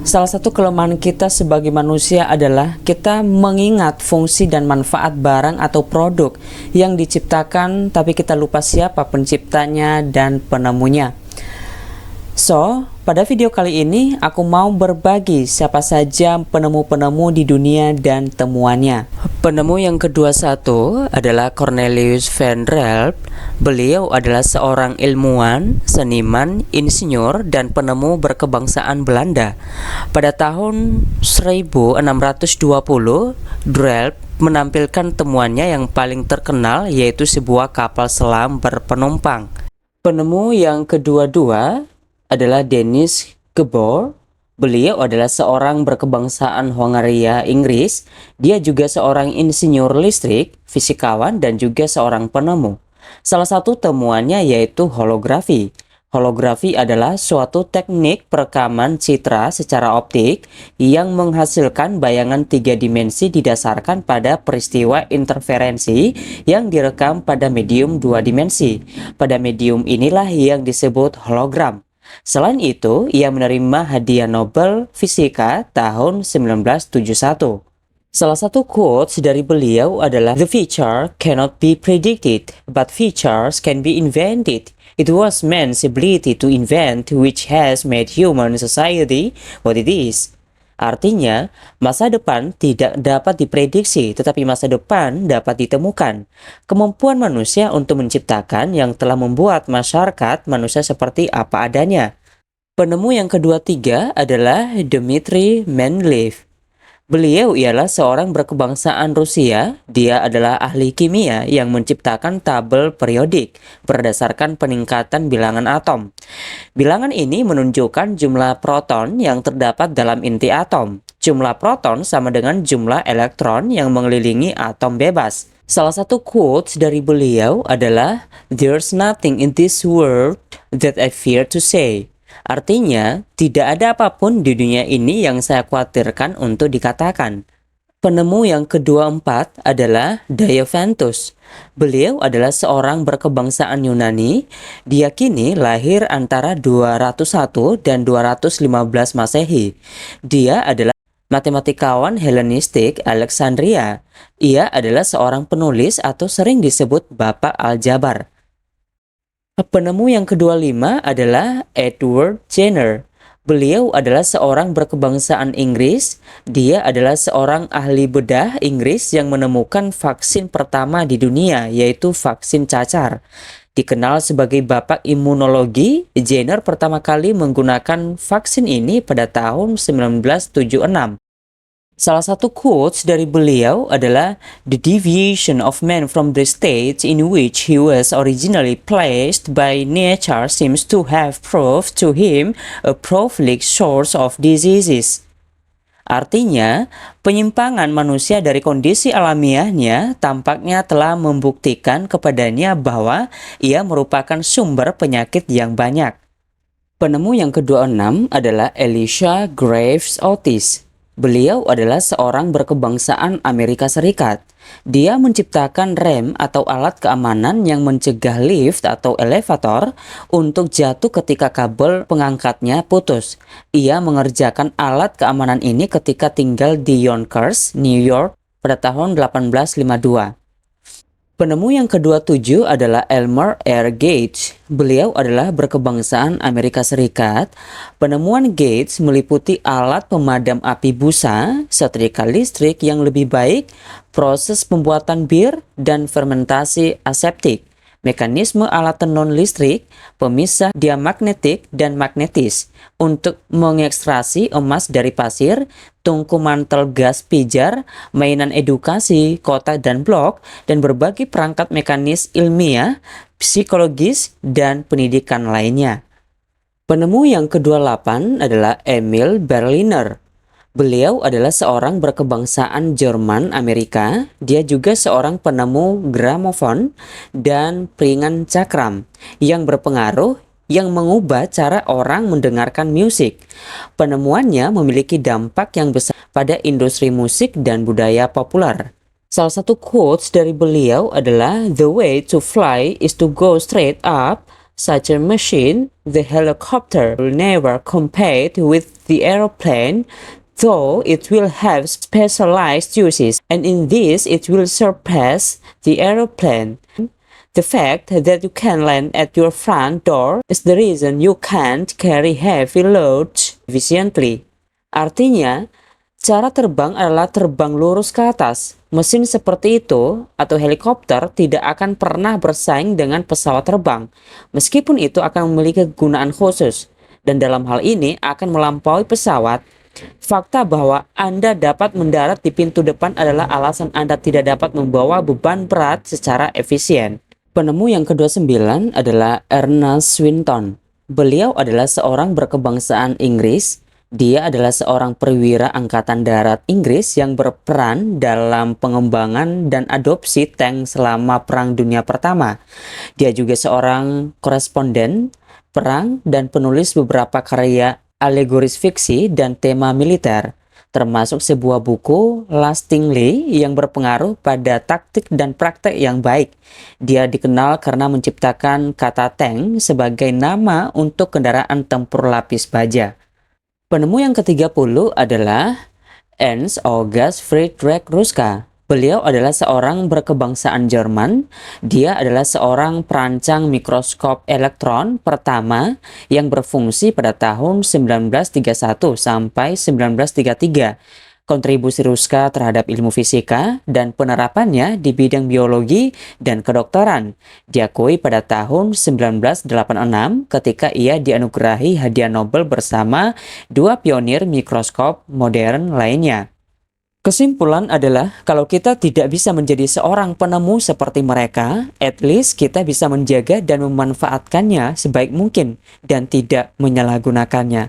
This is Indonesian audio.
Salah satu kelemahan kita sebagai manusia adalah kita mengingat fungsi dan manfaat barang atau produk yang diciptakan, tapi kita lupa siapa penciptanya dan penemunya. Pada video kali ini aku mau berbagi siapa saja penemu-penemu di dunia dan temuannya. Penemu yang kedua adalah Cornelius van Rapp. Beliau adalah seorang ilmuwan, seniman, insinyur, dan penemu berkebangsaan Belanda. Pada tahun 1620, Rapp menampilkan temuannya yang paling terkenal, yaitu sebuah kapal selam berpenumpang. Penemu yang kedua adalah Dennis Gabor. Beliau adalah seorang berkebangsaan Hongaria, Inggris. Dia juga seorang insinyur listrik, fisikawan, dan juga seorang penemu. Salah satu temuannya yaitu holografi. Holografi adalah suatu teknik perekaman citra secara optik yang menghasilkan bayangan 3 dimensi didasarkan pada peristiwa interferensi yang direkam pada medium 2 dimensi. Pada medium inilah yang disebut hologram. Selain itu, ia menerima hadiah Nobel Fisika tahun 1971. Salah satu quotes dari beliau adalah, "The future cannot be predicted, but futures can be invented. It was man's ability to invent which has made human society what it is." Artinya, masa depan tidak dapat diprediksi, tetapi masa depan dapat ditemukan. Kemampuan manusia untuk menciptakan yang telah membuat masyarakat manusia seperti apa adanya. Penemu yang ketiga adalah Dmitri Mendeleev. Beliau ialah seorang berkebangsaan Rusia. Dia adalah ahli kimia yang menciptakan tabel periodik berdasarkan peningkatan bilangan atom. Bilangan ini menunjukkan jumlah proton yang terdapat dalam inti atom. Jumlah proton sama dengan jumlah elektron yang mengelilingi atom bebas. Salah satu quotes dari beliau adalah, "There's nothing in this world that I fear to say." Artinya, tidak ada apapun di dunia ini yang saya khawatirkan untuk dikatakan. Penemu yang keempat adalah Diophantus. Beliau adalah seorang berkebangsaan Yunani. Diyakini lahir antara 201 dan 215 Masehi. Dia adalah matematikawan Helenistik Alexandria. Ia adalah seorang penulis atau sering disebut Bapak Aljabar. Penemu yang ke-25 adalah Edward Jenner. Beliau adalah seorang berkebangsaan Inggris. Dia adalah seorang ahli bedah Inggris yang menemukan vaksin pertama di dunia, yaitu vaksin cacar. Dikenal sebagai Bapak Imunologi, Jenner pertama kali menggunakan vaksin ini pada tahun 1976. Salah satu quotes dari beliau adalah, "The deviation of man from the state in which he was originally placed by nature seems to have proved to him a prolific source of diseases." Artinya, penyimpangan manusia dari kondisi alamiahnya tampaknya telah membuktikan kepadanya bahwa ia merupakan sumber penyakit yang banyak. Penemu yang ke-26 adalah Elisha Graves Otis. Beliau adalah seorang berkebangsaan Amerika Serikat. Dia menciptakan rem atau alat keamanan yang mencegah lift atau elevator untuk jatuh ketika kabel pengangkatnya putus. Ia mengerjakan alat keamanan ini ketika tinggal di Yonkers, New York pada tahun 1852. Penemu yang ke-27 adalah Elmer R. Gates. Beliau adalah berkebangsaan Amerika Serikat. Penemuan Gates meliputi alat pemadam api busa, setrika listrik yang lebih baik, proses pembuatan bir, dan fermentasi aseptik. Mekanisme alat tenun listrik, pemisah diamagnetik dan magnetis untuk mengekstraksi emas dari pasir, tungku mantel gas pijar, mainan edukasi, kotak dan blok, dan berbagai perangkat mekanis ilmiah, psikologis, dan pendidikan lainnya. Penemu yang ke-28 adalah Emil Berliner. Beliau adalah seorang berkebangsaan Jerman Amerika. Dia juga seorang penemu gramofon dan piringan cakram yang berpengaruh yang mengubah cara orang mendengarkan musik. Penemuannya memiliki dampak yang besar pada industri musik dan budaya populer. Salah satu quotes dari beliau adalah, "The way to fly is to go straight up. such a machine, the helicopter will never compete with the aeroplane, though it will have specialized uses, and in this it will surpass the aeroplane. The fact that you can land at your front door is the reason you can't carry heavy loads efficiently. Artinya, cara terbang adalah terbang lurus ke atas. Mesin seperti itu atau helikopter tidak akan pernah bersaing dengan pesawat terbang, meskipun itu akan memiliki kegunaan khusus, dan dalam hal ini akan melampaui pesawat. Fakta bahwa Anda dapat mendarat di pintu depan adalah alasan Anda tidak dapat membawa beban berat secara efisien. Penemu yang ke-29 adalah Ernest Swinton. Beliau adalah seorang berkebangsaan Inggris. Dia adalah seorang perwira angkatan darat Inggris yang berperan dalam pengembangan dan adopsi tank selama Perang Dunia Pertama. Dia juga seorang koresponden perang dan penulis beberapa karya alegoris fiksi dan tema militer, termasuk sebuah buku Lastingly yang berpengaruh pada taktik dan praktek yang baik. Dia dikenal karena menciptakan kata tank sebagai nama untuk kendaraan tempur lapis baja. Penemu yang ke-30 adalah Ernst August Friedrich Ruska. Beliau adalah seorang berkebangsaan Jerman. Dia adalah seorang perancang mikroskop elektron pertama yang berfungsi pada tahun 1931 sampai 1933. Kontribusi Ruska terhadap ilmu fisika dan penerapannya di bidang biologi dan kedokteran diakui pada tahun 1986 ketika ia dianugerahi hadiah Nobel bersama dua pionir mikroskop modern lainnya. Kesimpulan adalah kalau kita tidak bisa menjadi seorang penemu seperti mereka, at least kita bisa menjaga dan memanfaatkannya sebaik mungkin dan tidak menyalahgunakannya.